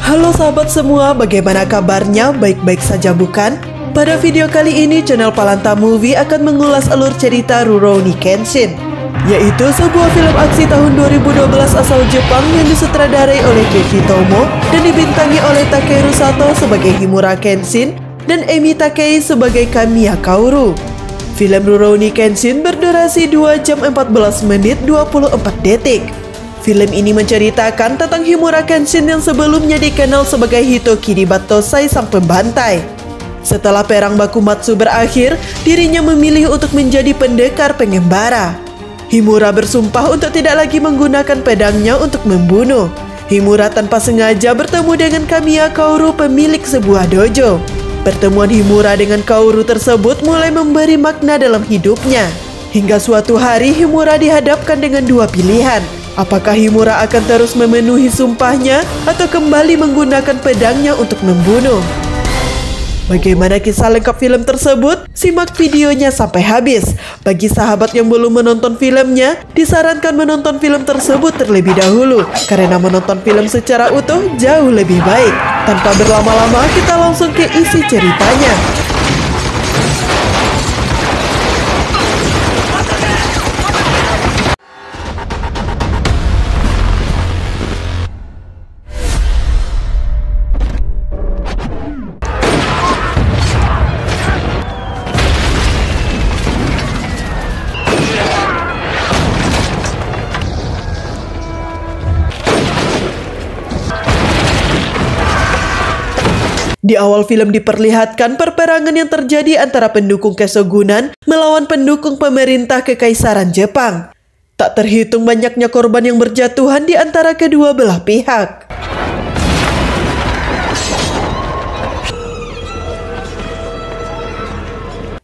Halo sahabat semua, bagaimana kabarnya? Baik-baik saja bukan? Pada video kali ini, channel Palanta Movie akan mengulas alur cerita Rurouni Kenshin, yaitu sebuah film aksi tahun 2012 asal Jepang yang disutradarai oleh Keiji Tomo dan dibintangi oleh Takeru Sato sebagai Himura Kenshin dan Emi Takei sebagai Kamiya Kaoru. Film Rurouni Kenshin berdurasi 2 jam 14 menit 24 detik. Film ini menceritakan tentang Himura Kenshin yang sebelumnya dikenal sebagai Hitokiri Battosai sang pembantai. Setelah perang Bakumatsu berakhir, dirinya memilih untuk menjadi pendekar pengembara. Himura bersumpah untuk tidak lagi menggunakan pedangnya untuk membunuh. Himura tanpa sengaja bertemu dengan Kamiya Kaoru, pemilik sebuah dojo. Pertemuan Himura dengan Kaoru tersebut mulai memberi makna dalam hidupnya. Hingga suatu hari Himura dihadapkan dengan dua pilihan. Apakah Himura akan terus memenuhi sumpahnya atau kembali menggunakan pedangnya untuk membunuh? Bagaimana kisah lengkap film tersebut? Simak videonya sampai habis. Bagi sahabat yang belum menonton filmnya, disarankan menonton film tersebut terlebih dahulu, karena menonton film secara utuh jauh lebih baik. Tanpa berlama-lama, kita langsung ke isi ceritanya. Di awal film diperlihatkan perperangan yang terjadi antara pendukung Keshogunan melawan pendukung pemerintah Kekaisaran Jepang. Tak terhitung banyaknya korban yang berjatuhan di antara kedua belah pihak.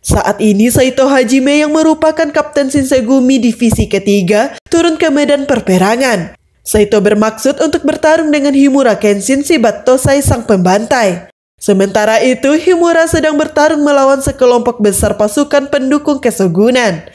Saat ini Saito Hajime yang merupakan Kapten Shinsegumi Divisi ketiga turun ke medan perperangan. Saito bermaksud untuk bertarung dengan Himura Kenshin si Battosai sang pembantai. Sementara itu, Himura sedang bertarung melawan sekelompok besar pasukan pendukung Keshogunan.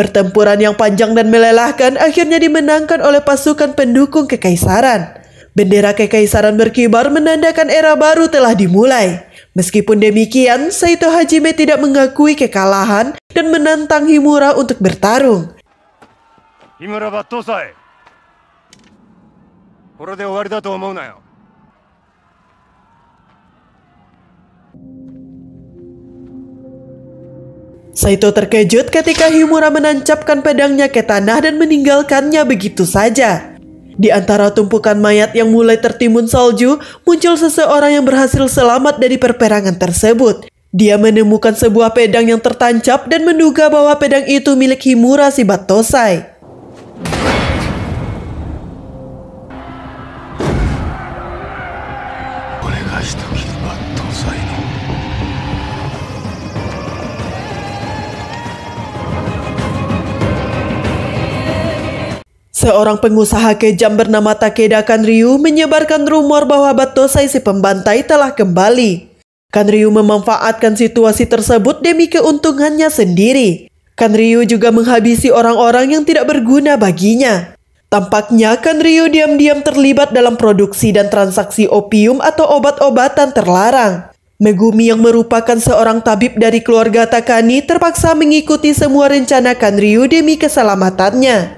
Pertempuran yang panjang dan melelahkan akhirnya dimenangkan oleh pasukan pendukung kekaisaran. Bendera kekaisaran berkibar menandakan era baru telah dimulai. Meskipun demikian, Saito Hajime tidak mengakui kekalahan dan menantang Himura untuk bertarung. Himura Battosai, kore de owari da to omou na yo. Saito terkejut ketika Himura menancapkan pedangnya ke tanah dan meninggalkannya begitu saja. Di antara tumpukan mayat yang mulai tertimbun salju, muncul seseorang yang berhasil selamat dari perperangan tersebut. Dia menemukan sebuah pedang yang tertancap dan menduga bahwa pedang itu milik Himura si Battosai. Seorang pengusaha kejam bernama Takeda Kanryu menyebarkan rumor bahwa Battosai si pembantai telah kembali. Kanryu memanfaatkan situasi tersebut demi keuntungannya sendiri. Kanryu juga menghabisi orang-orang yang tidak berguna baginya. Tampaknya Kanryu diam-diam terlibat dalam produksi dan transaksi opium atau obat-obatan terlarang. Megumi yang merupakan seorang tabib dari keluarga Takani terpaksa mengikuti semua rencana Kanryu demi keselamatannya.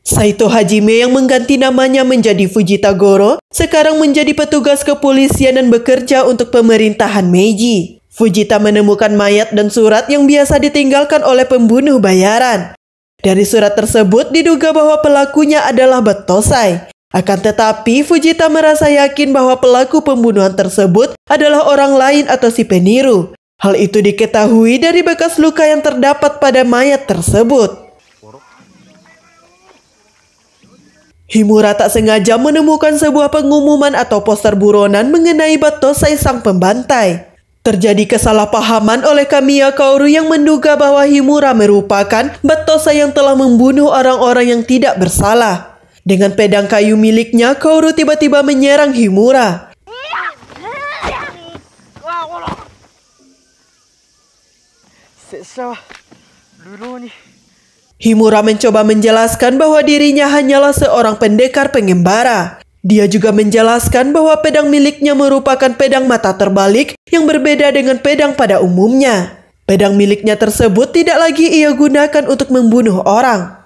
Saito Hajime yang mengganti namanya menjadi Fujitagoro sekarang menjadi petugas kepolisian dan bekerja untuk pemerintahan Meiji. Fujita menemukan mayat dan surat yang biasa ditinggalkan oleh pembunuh bayaran. Dari surat tersebut diduga bahwa pelakunya adalah Battosai. Akan tetapi, Fujita merasa yakin bahwa pelaku pembunuhan tersebut adalah orang lain atau si peniru. Hal itu diketahui dari bekas luka yang terdapat pada mayat tersebut. Himura tak sengaja menemukan sebuah pengumuman atau poster buronan mengenai Battosai sang pembantai. Terjadi kesalahpahaman oleh Kamiya Kaoru yang menduga bahwa Himura merupakan Battosai yang telah membunuh orang-orang yang tidak bersalah. Dengan pedang kayu miliknya, Kaoru tiba-tiba menyerang Himura. Himura mencoba menjelaskan bahwa dirinya hanyalah seorang pendekar pengembara. Dia juga menjelaskan bahwa pedang miliknya merupakan pedang mata terbalik yang berbeda dengan pedang pada umumnya. Pedang miliknya tersebut tidak lagi ia gunakan untuk membunuh orang.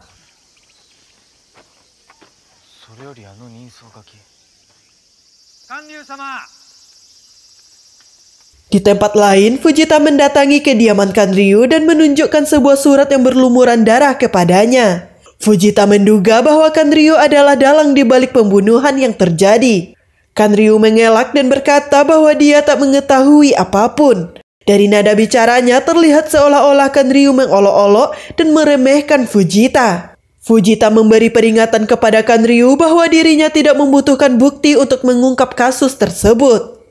Di tempat lain, Fujita mendatangi kediaman Kanryu dan menunjukkan sebuah surat yang berlumuran darah kepadanya. Fujita menduga bahwa Kanryu adalah dalang di balik pembunuhan yang terjadi. Kanryu mengelak dan berkata bahwa dia tak mengetahui apapun. Dari nada bicaranya terlihat seolah-olah Kanryu mengolok-olok dan meremehkan Fujita. Fujita memberi peringatan kepada Kanryu bahwa dirinya tidak membutuhkan bukti untuk mengungkap kasus tersebut.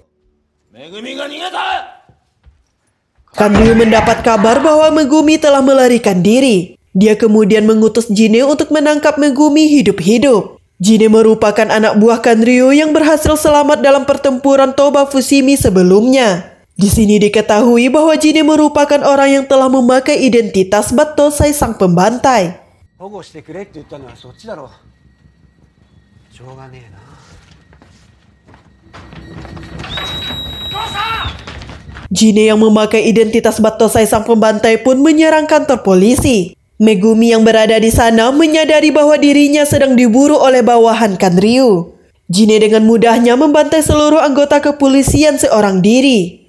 Kanryu mendapat kabar bahwa Megumi telah melarikan diri. Dia kemudian mengutus Jine untuk menangkap Megumi hidup-hidup. Jine merupakan anak buah Kanryu yang berhasil selamat dalam pertempuran Toba Fushimi sebelumnya. Di sini diketahui bahwa Jine merupakan orang yang telah memakai identitas Battosai sang pembantai. Jine yang memakai identitas Battosai sang pembantai pun menyerang kantor polisi. Megumi yang berada di sana menyadari bahwa dirinya sedang diburu oleh bawahan Kanryu. Jine dengan mudahnya membantai seluruh anggota kepolisian seorang diri.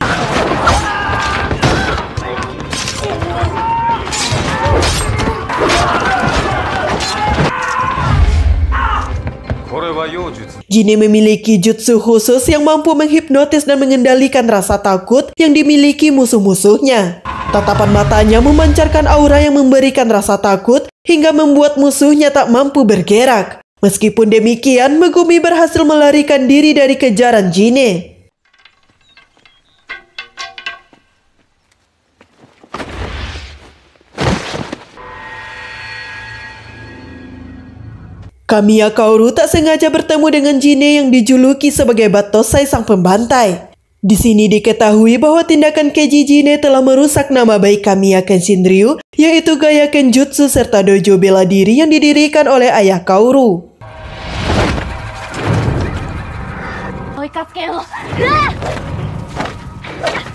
Jine memiliki jutsu khusus yang mampu menghipnotis dan mengendalikan rasa takut yang dimiliki musuh-musuhnya. Tatapan matanya memancarkan aura yang memberikan rasa takut hingga membuat musuhnya tak mampu bergerak. Meskipun demikian, Megumi berhasil melarikan diri dari kejaran Jine. Kamiya Kaoru tak sengaja bertemu dengan Jine yang dijuluki sebagai Battosai sang pembantai. Di sini diketahui bahwa tindakan keji Jine telah merusak nama baik Kamiya Kenshinryu, yaitu gaya kenjutsu serta dojo bela diri yang didirikan oleh ayah Kaoru.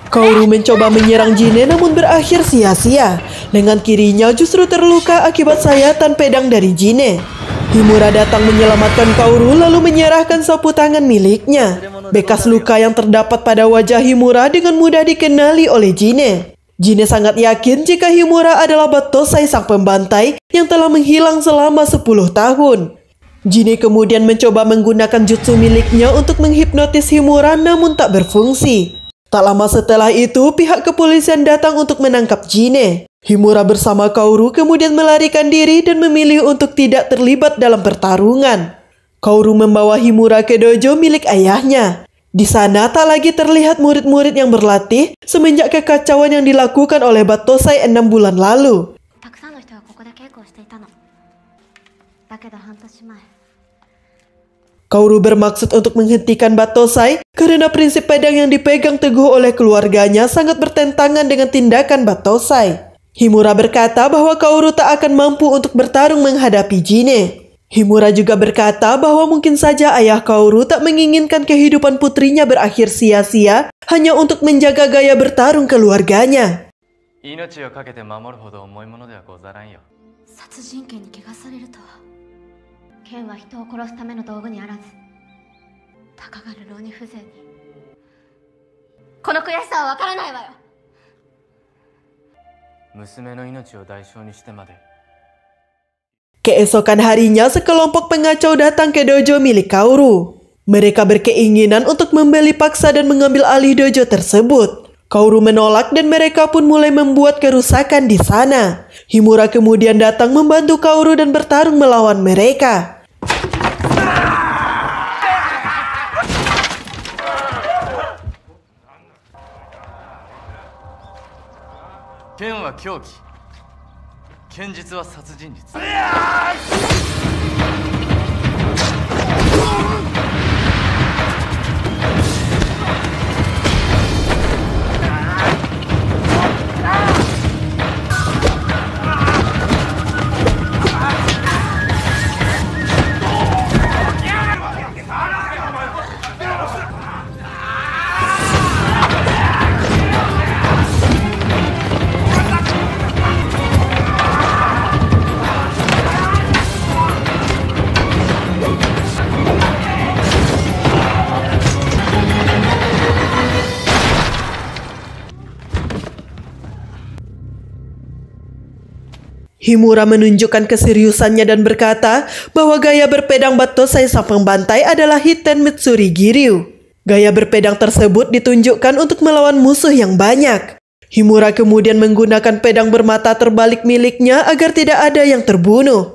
Kaoru mencoba menyerang Jine namun berakhir sia-sia. Lengan kirinya justru terluka akibat sayatan pedang dari Jine. Himura datang menyelamatkan Kaoru lalu menyerahkan sapu tangan miliknya. Bekas luka yang terdapat pada wajah Himura dengan mudah dikenali oleh Jine. Jine sangat yakin jika Himura adalah Battosai sang pembantai yang telah menghilang selama 10 tahun. Jine kemudian mencoba menggunakan jutsu miliknya untuk menghipnotis Himura namun tak berfungsi. Tak lama setelah itu, pihak kepolisian datang untuk menangkap Jine. Himura bersama Kaoru kemudian melarikan diri dan memilih untuk tidak terlibat dalam pertarungan. Kaoru membawa Himura ke dojo milik ayahnya. Di sana tak lagi terlihat murid-murid yang berlatih semenjak kekacauan yang dilakukan oleh Battosai 6 bulan lalu. Kaoru bermaksud untuk menghentikan Battosai karena prinsip pedang yang dipegang teguh oleh keluarganya sangat bertentangan dengan tindakan Battosai. Himura berkata bahwa Kaoru tak akan mampu untuk bertarung menghadapi Jine. Himura juga berkata bahwa mungkin saja ayah Kaoru tak menginginkan kehidupan putrinya berakhir sia-sia hanya untuk menjaga gaya bertarung keluarganya. Keesokan harinya, sekelompok pengacau datang ke dojo milik Kaoru. Mereka berkeinginan untuk membeli paksa dan mengambil alih dojo tersebut. Kaoru menolak dan mereka pun mulai membuat kerusakan di sana. Himura kemudian datang membantu Kaoru dan bertarung melawan mereka. Himura menunjukkan keseriusannya dan berkata bahwa gaya berpedang Battosai sang pembantai adalah Hiten Mitsuri Giryu. Gaya berpedang tersebut ditunjukkan untuk melawan musuh yang banyak. Himura kemudian menggunakan pedang bermata terbalik miliknya agar tidak ada yang terbunuh.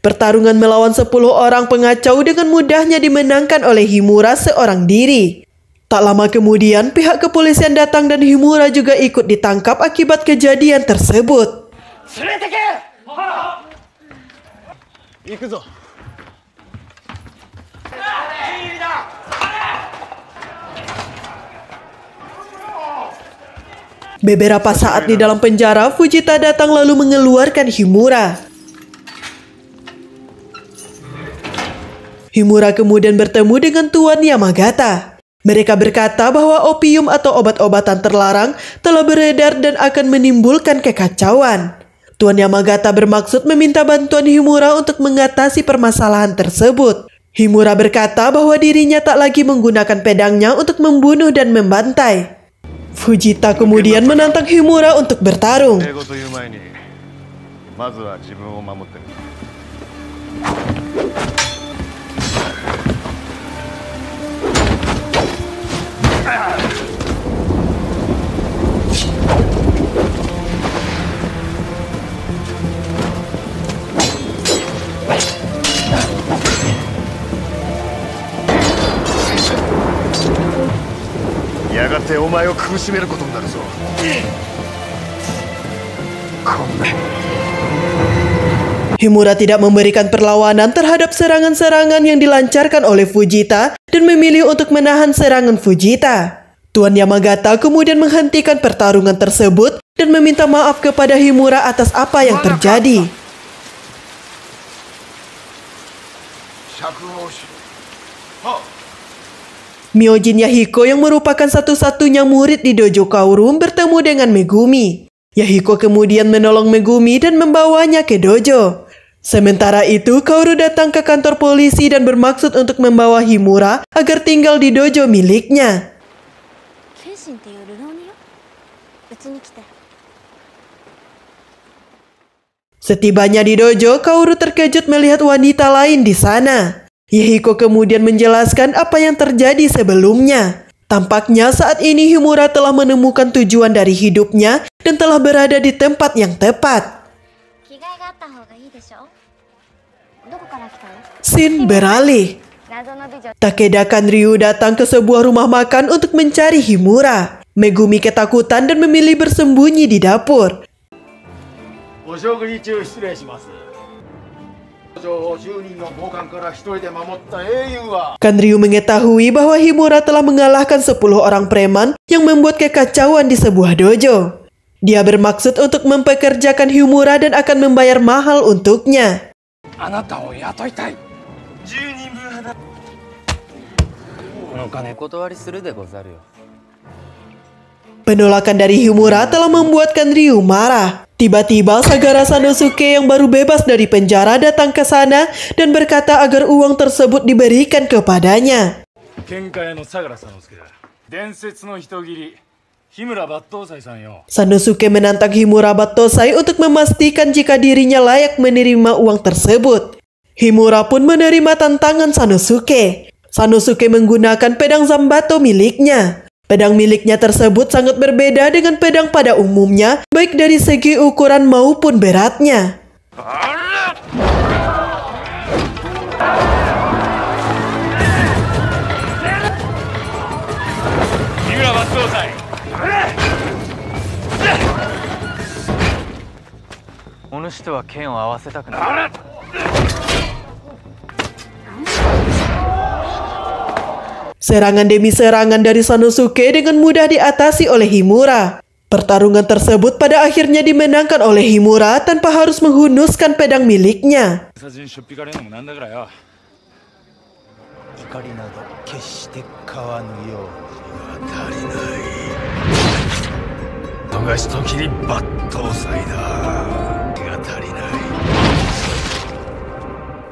Pertarungan melawan 10 orang pengacau dengan mudahnya dimenangkan oleh Himura seorang diri. Tak lama kemudian, pihak kepolisian datang dan Himura juga ikut ditangkap akibat kejadian tersebut. Beberapa saat di dalam penjara, Fujita datang lalu mengeluarkan Himura. Himura kemudian bertemu dengan Tuan Yamagata. Mereka berkata bahwa opium atau obat-obatan terlarang telah beredar dan akan menimbulkan kekacauan. Tuan Yamagata bermaksud meminta bantuan Himura untuk mengatasi permasalahan tersebut. Himura berkata bahwa dirinya tak lagi menggunakan pedangnya untuk membunuh dan membantai. Fujita kemudian menantang Himura untuk bertarung. Himura tidak memberikan perlawanan terhadap serangan-serangan yang dilancarkan oleh Fujita dan memilih untuk menahan serangan Fujita. Tuan Yamagata kemudian menghentikan pertarungan tersebut dan meminta maaf kepada Himura atas apa yang terjadi. Myojin Yahiko yang merupakan satu-satunya murid di dojo Kaoru bertemu dengan Megumi. Yahiko kemudian menolong Megumi dan membawanya ke dojo. Sementara itu, Kaoru datang ke kantor polisi dan bermaksud untuk membawa Himura agar tinggal di dojo miliknya. Setibanya di dojo, Kaoru terkejut melihat wanita lain di sana. Yahiko kemudian menjelaskan apa yang terjadi sebelumnya. Tampaknya saat ini Himura telah menemukan tujuan dari hidupnya dan telah berada di tempat yang tepat. Scene beralih. Takeda Kanryu datang ke sebuah rumah makan untuk mencari Himura. Megumi ketakutan dan memilih bersembunyi di dapur. Kanryu mengetahui bahwa Himura telah mengalahkan 10 orang preman yang membuat kekacauan di sebuah dojo. Dia bermaksud untuk mempekerjakan Himura dan akan membayar mahal untuknya. Penolakan dari Himura telah membuat Kanryu marah. Tiba-tiba Sagara Sanosuke yang baru bebas dari penjara datang ke sana dan berkata agar uang tersebut diberikan kepadanya. Sanosuke menantang Himura Battosai untuk memastikan jika dirinya layak menerima uang tersebut. Himura pun menerima tantangan Sanosuke. Sanosuke menggunakan pedang Zambato miliknya. Pedang miliknya tersebut sangat berbeda dengan pedang pada umumnya, baik dari segi ukuran maupun beratnya. Serangan demi serangan dari Sanosuke dengan mudah diatasi oleh Himura. Pertarungan tersebut pada akhirnya dimenangkan oleh Himura tanpa harus menghunuskan pedang miliknya.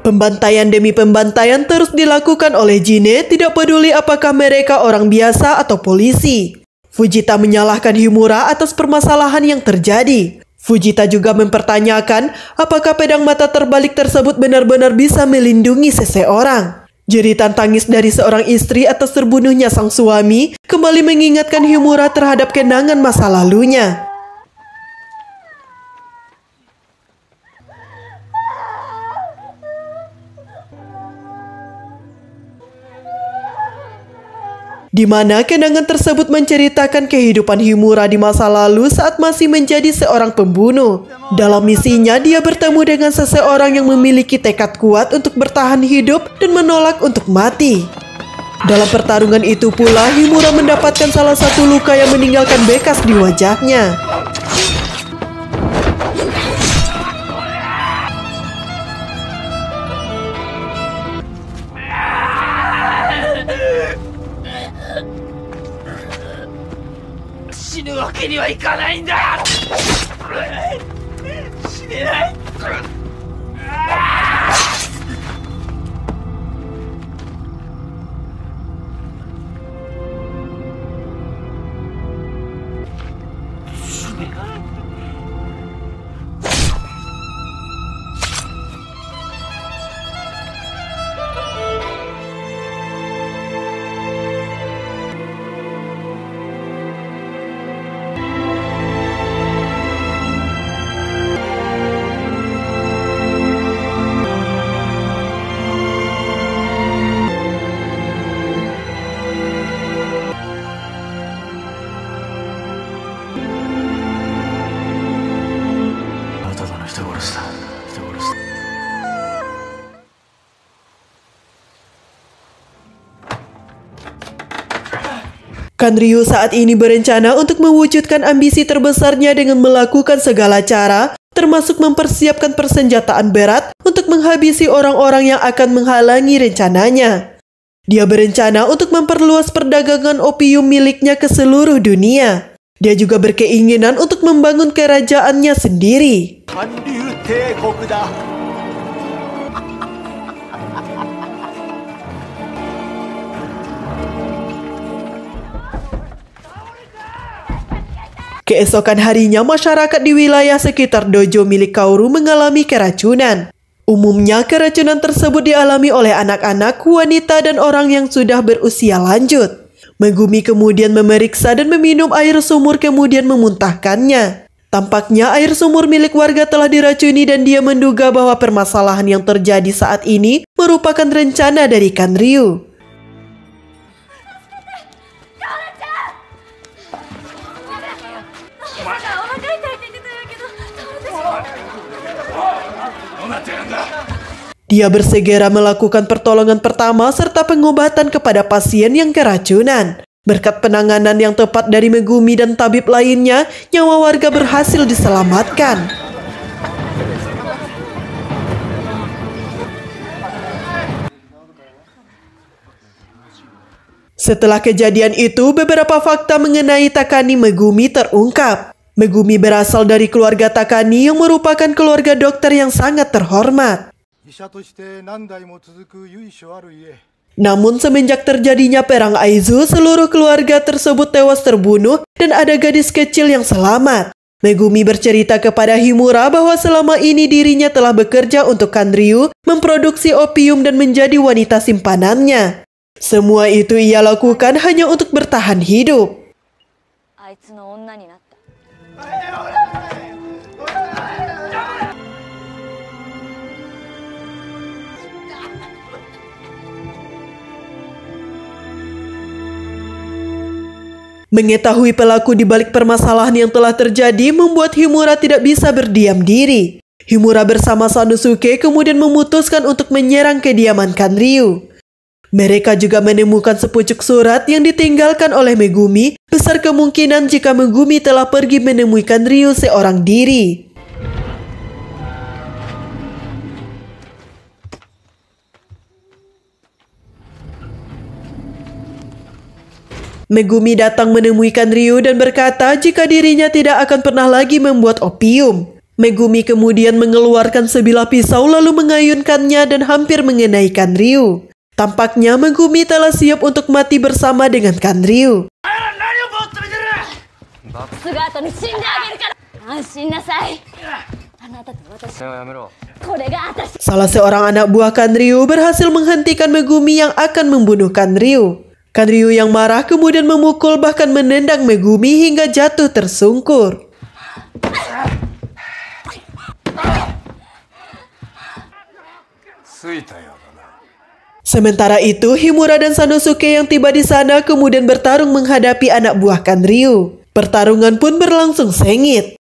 Pembantaian demi pembantaian terus dilakukan oleh Jine, tidak peduli apakah mereka orang biasa atau polisi. Fujita menyalahkan Himura atas permasalahan yang terjadi. Fujita juga mempertanyakan apakah pedang mata terbalik tersebut benar-benar bisa melindungi seseorang. Jeritan tangis dari seorang istri atas terbunuhnya sang suami kembali mengingatkan Himura terhadap kenangan masa lalunya. Di mana kenangan tersebut menceritakan kehidupan Himura di masa lalu saat masih menjadi seorang pembunuh. Dalam misinya, dia bertemu dengan seseorang yang memiliki tekad kuat untuk bertahan hidup dan menolak untuk mati. Dalam pertarungan itu pula, Himura mendapatkan salah satu luka yang meninggalkan bekas di wajahnya. Kanryu saat ini berencana untuk mewujudkan ambisi terbesarnya dengan melakukan segala cara, termasuk mempersiapkan persenjataan berat untuk menghabisi orang-orang yang akan menghalangi rencananya. Dia berencana untuk memperluas perdagangan opium miliknya ke seluruh dunia. Dia juga berkeinginan untuk membangun kerajaannya sendiri. Keesokan harinya, masyarakat di wilayah sekitar dojo milik Kaoru mengalami keracunan. Umumnya, keracunan tersebut dialami oleh anak-anak, wanita, dan orang yang sudah berusia lanjut. Megumi kemudian memeriksa dan meminum air sumur kemudian memuntahkannya. Tampaknya air sumur milik warga telah diracuni dan dia menduga bahwa permasalahan yang terjadi saat ini merupakan rencana dari Kanryu. Dia bersegera melakukan pertolongan pertama serta pengobatan kepada pasien yang keracunan. Berkat penanganan yang tepat dari Megumi dan tabib lainnya, nyawa warga berhasil diselamatkan. Setelah kejadian itu, beberapa fakta mengenai Takani Megumi terungkap. Megumi berasal dari keluarga Takani yang merupakan keluarga dokter yang sangat terhormat. Namun semenjak terjadinya perang Aizu, seluruh keluarga tersebut tewas terbunuh dan ada gadis kecil yang selamat. Megumi bercerita kepada Himura bahwa selama ini dirinya telah bekerja untuk Kanryu, memproduksi opium dan menjadi wanita simpanannya. Semua itu ia lakukan hanya untuk bertahan hidup. Mengetahui pelaku di balik permasalahan yang telah terjadi membuat Himura tidak bisa berdiam diri. Himura bersama Sanosuke kemudian memutuskan untuk menyerang kediaman Kanryu. Mereka juga menemukan sepucuk surat yang ditinggalkan oleh Megumi. Besar kemungkinan jika Megumi telah pergi menemui Kanryu seorang diri. Megumi datang menemui Kanryu dan berkata jika dirinya tidak akan pernah lagi membuat opium. Megumi kemudian mengeluarkan sebilah pisau lalu mengayunkannya dan hampir mengenai Kanryu. Tampaknya Megumi telah siap untuk mati bersama dengan Kanryu. Salah seorang anak buah Kanryu berhasil menghentikan Megumi yang akan membunuh Kanryu. Kanryu yang marah kemudian memukul bahkan menendang Megumi hingga jatuh tersungkur. Sementara itu, Himura dan Sanosuke yang tiba di sana kemudian bertarung menghadapi anak buah Kanryu. Pertarungan pun berlangsung sengit.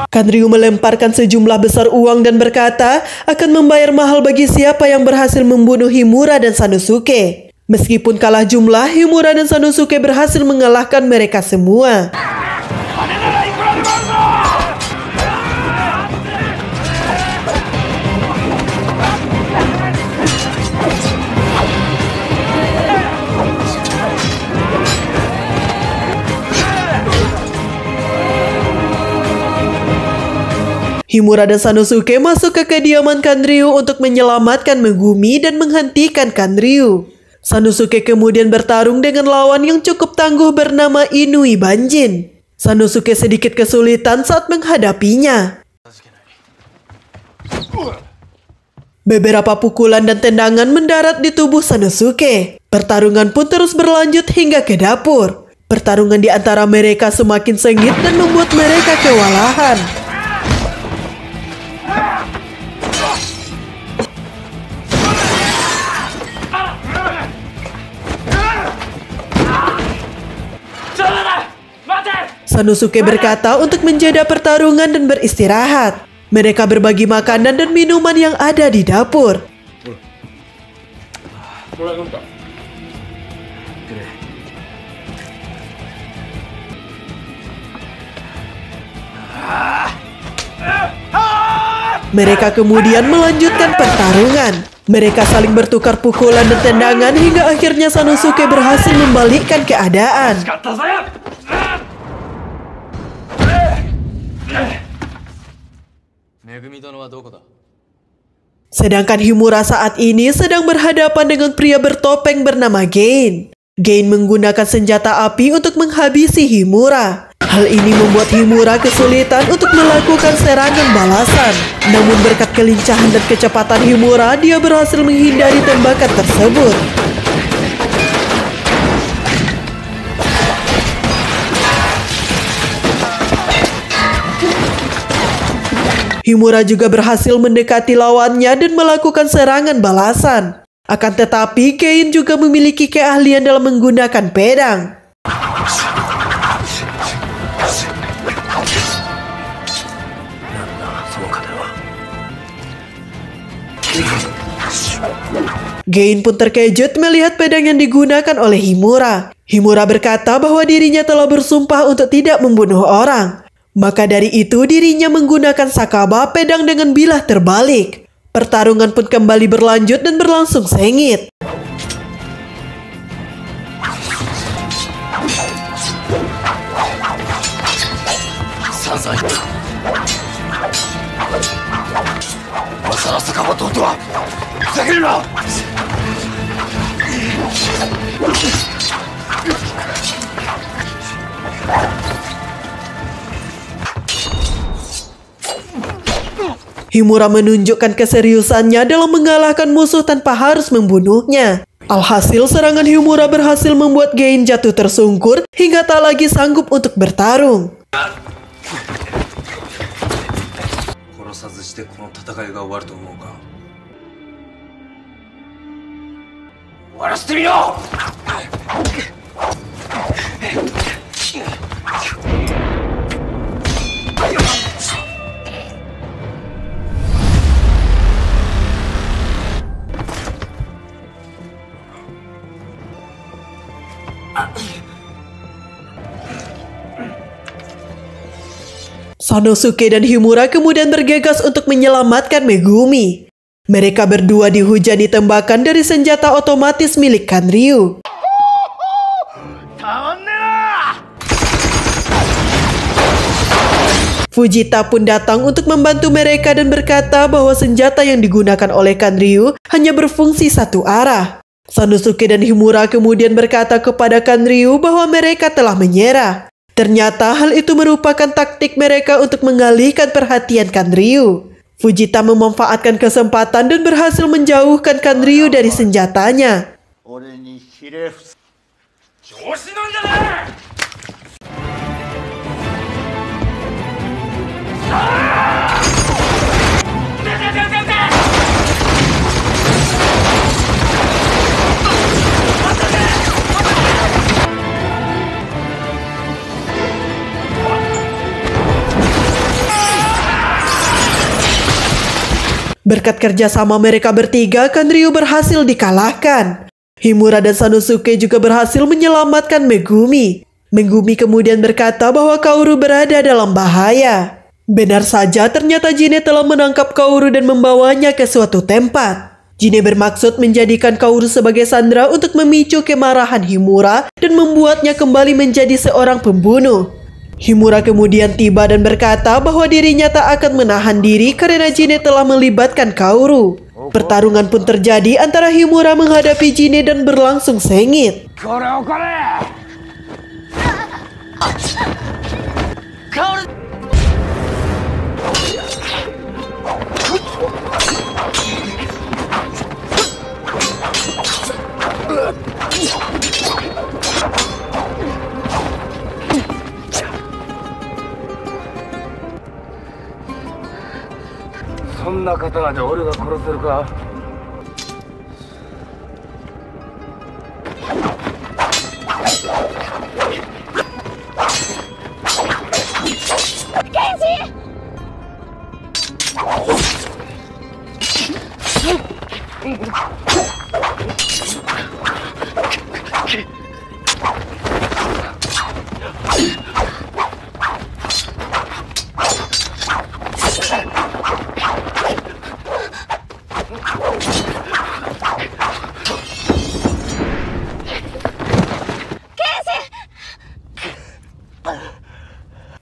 Kanryu melemparkan sejumlah besar uang dan berkata akan membayar mahal bagi siapa yang berhasil membunuh Himura dan Sanosuke. Meskipun kalah jumlah, Himura dan Sanosuke berhasil mengalahkan mereka semua. Himura dan Sanosuke masuk ke kediaman Kanryu untuk menyelamatkan Megumi dan menghentikan Kanryu. Sanosuke kemudian bertarung dengan lawan yang cukup tangguh bernama Inui Banjin. Sanosuke sedikit kesulitan saat menghadapinya. Beberapa pukulan dan tendangan mendarat di tubuh Sanosuke. Pertarungan pun terus berlanjut hingga ke dapur. Pertarungan di antara mereka semakin sengit dan membuat mereka kewalahan. Sanosuke berkata untuk menjeda pertarungan dan beristirahat. Mereka berbagi makanan dan minuman yang ada di dapur. Mereka kemudian melanjutkan pertarungan. Mereka saling bertukar pukulan dan tendangan hingga akhirnya Sanosuke berhasil membalikkan keadaan. Sedangkan Himura saat ini sedang berhadapan dengan pria bertopeng bernama Gain. Gain menggunakan senjata api untuk menghabisi Himura. Hal ini membuat Himura kesulitan untuk melakukan serangan balasan. Namun berkat kelincahan dan kecepatan Himura, dia berhasil menghindari tembakan tersebut. Himura juga berhasil mendekati lawannya dan melakukan serangan balasan. Akan tetapi, Gain juga memiliki keahlian dalam menggunakan pedang. Gein pun terkejut melihat pedang yang digunakan oleh Himura. Himura berkata bahwa dirinya telah bersumpah untuk tidak membunuh orang. Maka dari itu dirinya menggunakan Sakaba, pedang dengan bilah terbalik. Pertarungan pun kembali berlanjut dan berlangsung sengit. Himura menunjukkan keseriusannya dalam mengalahkan musuh tanpa harus membunuhnya. Alhasil serangan Himura berhasil membuat Gein jatuh tersungkur hingga tak lagi sanggup untuk bertarung. Sanosuke dan Himura kemudian bergegas untuk menyelamatkan Megumi. Mereka berdua dihujani tembakan dari senjata otomatis milik Kanryu. Fujita pun datang untuk membantu mereka dan berkata bahwa senjata yang digunakan oleh Kanryu hanya berfungsi satu arah. Sanosuke dan Himura kemudian berkata kepada Kanryu bahwa mereka telah menyerah. Ternyata hal itu merupakan taktik mereka untuk mengalihkan perhatian Kanryu. Fujita memanfaatkan kesempatan dan berhasil menjauhkan Kanryu dari senjatanya. Berkat kerjasama mereka bertiga, Kanryu berhasil dikalahkan. Himura dan Sanosuke juga berhasil menyelamatkan Megumi. Megumi kemudian berkata bahwa Kaoru berada dalam bahaya. Benar saja, ternyata Jine telah menangkap Kaoru dan membawanya ke suatu tempat. Jine bermaksud menjadikan Kaoru sebagai sandera untuk memicu kemarahan Himura dan membuatnya kembali menjadi seorang pembunuh. Himura kemudian tiba dan berkata bahwa dirinya tak akan menahan diri karena Jine telah melibatkan Kaoru. Pertarungan pun terjadi antara Himura menghadapi Jine dan berlangsung sengit.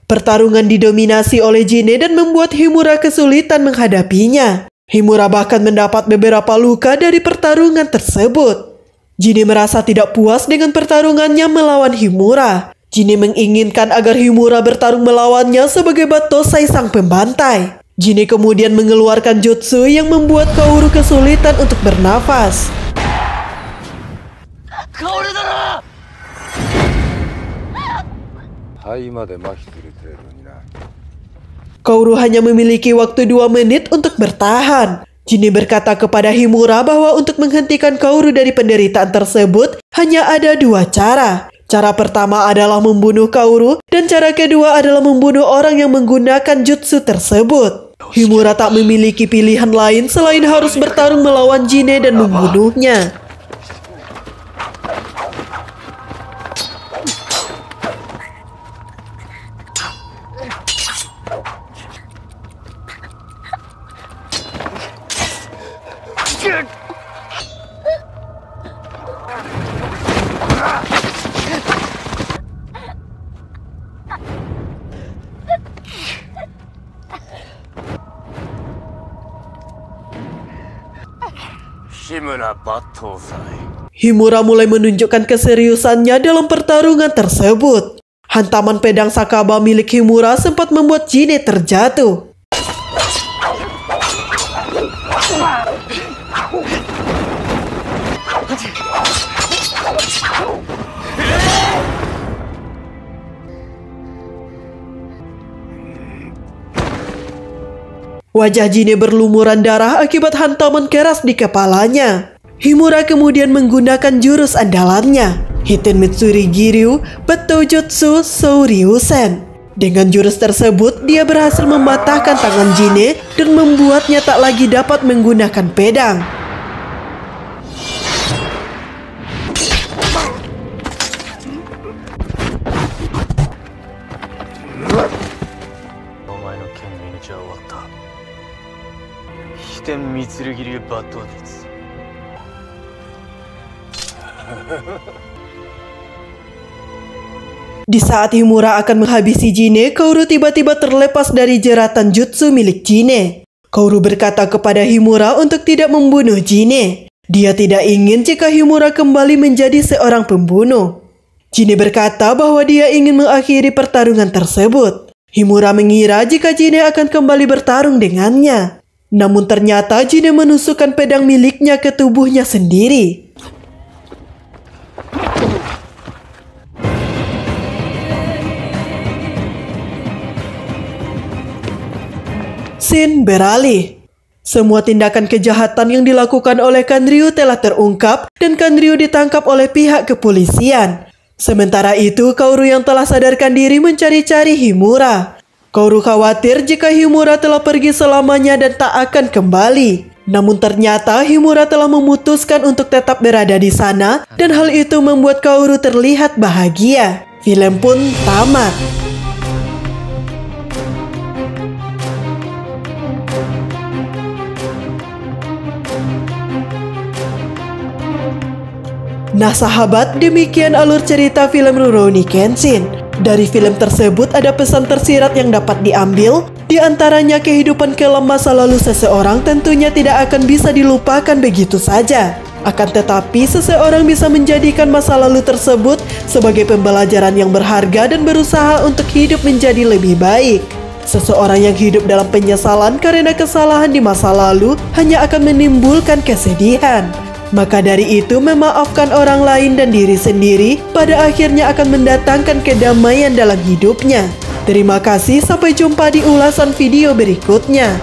Pertarungan didominasi oleh Jine dan membuat Himura kesulitan menghadapinya. Himura bahkan mendapat beberapa luka dari pertarungan tersebut. Jine merasa tidak puas dengan pertarungannya melawan Himura. Jine menginginkan agar Himura bertarung melawannya sebagai Battosai sang pembantai. Jine kemudian mengeluarkan jutsu yang membuat Kaoru kesulitan untuk bernafas. Kaoru hanya memiliki waktu 2 menit untuk bertahan. Jine berkata kepada Himura bahwa untuk menghentikan Kaoru dari penderitaan tersebut hanya ada 2 cara. Cara pertama adalah membunuh Kaoru dan cara kedua adalah membunuh orang yang menggunakan jutsu tersebut. Himura tak memiliki pilihan lain selain harus bertarung melawan Jine dan membunuhnya. Himura mulai menunjukkan keseriusannya dalam pertarungan tersebut. Hantaman pedang Sakaba milik Himura sempat membuat Jine terjatuh. Wajah Jine berlumuran darah akibat hantaman keras di kepalanya. Himura kemudian menggunakan jurus andalannya, Hiten Mitsuri Giryu Betojutsu Souryusen. Dengan jurus tersebut, dia berhasil mematahkan tangan Jine dan membuatnya tak lagi dapat menggunakan pedang. Di saat Himura akan menghabisi Jine, Kaoru tiba-tiba terlepas dari jeratan jutsu milik Jine. Kaoru berkata kepada Himura untuk tidak membunuh Jine. Dia tidak ingin jika Himura kembali menjadi seorang pembunuh. Jine berkata bahwa dia ingin mengakhiri pertarungan tersebut. Himura mengira jika Jine akan kembali bertarung dengannya. Namun ternyata Jine menusukkan pedang miliknya ke tubuhnya sendiri. Scene beralih. Semua tindakan kejahatan yang dilakukan oleh Kanryu telah terungkap dan Kanryu ditangkap oleh pihak kepolisian. Sementara itu, Kaoru yang telah sadarkan diri mencari-cari Himura. Kaoru khawatir jika Himura telah pergi selamanya dan tak akan kembali. Namun ternyata Himura telah memutuskan untuk tetap berada di sana dan hal itu membuat Kaoru terlihat bahagia. Film pun tamat. Nah sahabat, demikian alur cerita film Rurouni Kenshin. Dari film tersebut ada pesan tersirat yang dapat diambil, di antaranya kehidupan kelam masa lalu seseorang tentunya tidak akan bisa dilupakan begitu saja. Akan tetapi seseorang bisa menjadikan masa lalu tersebut sebagai pembelajaran yang berharga dan berusaha untuk hidup menjadi lebih baik. Seseorang yang hidup dalam penyesalan karena kesalahan di masa lalu hanya akan menimbulkan kesedihan. Maka dari itu memaafkan orang lain dan diri sendiri pada akhirnya akan mendatangkan kedamaian dalam hidupnya. Terima kasih, sampai jumpa di ulasan video berikutnya.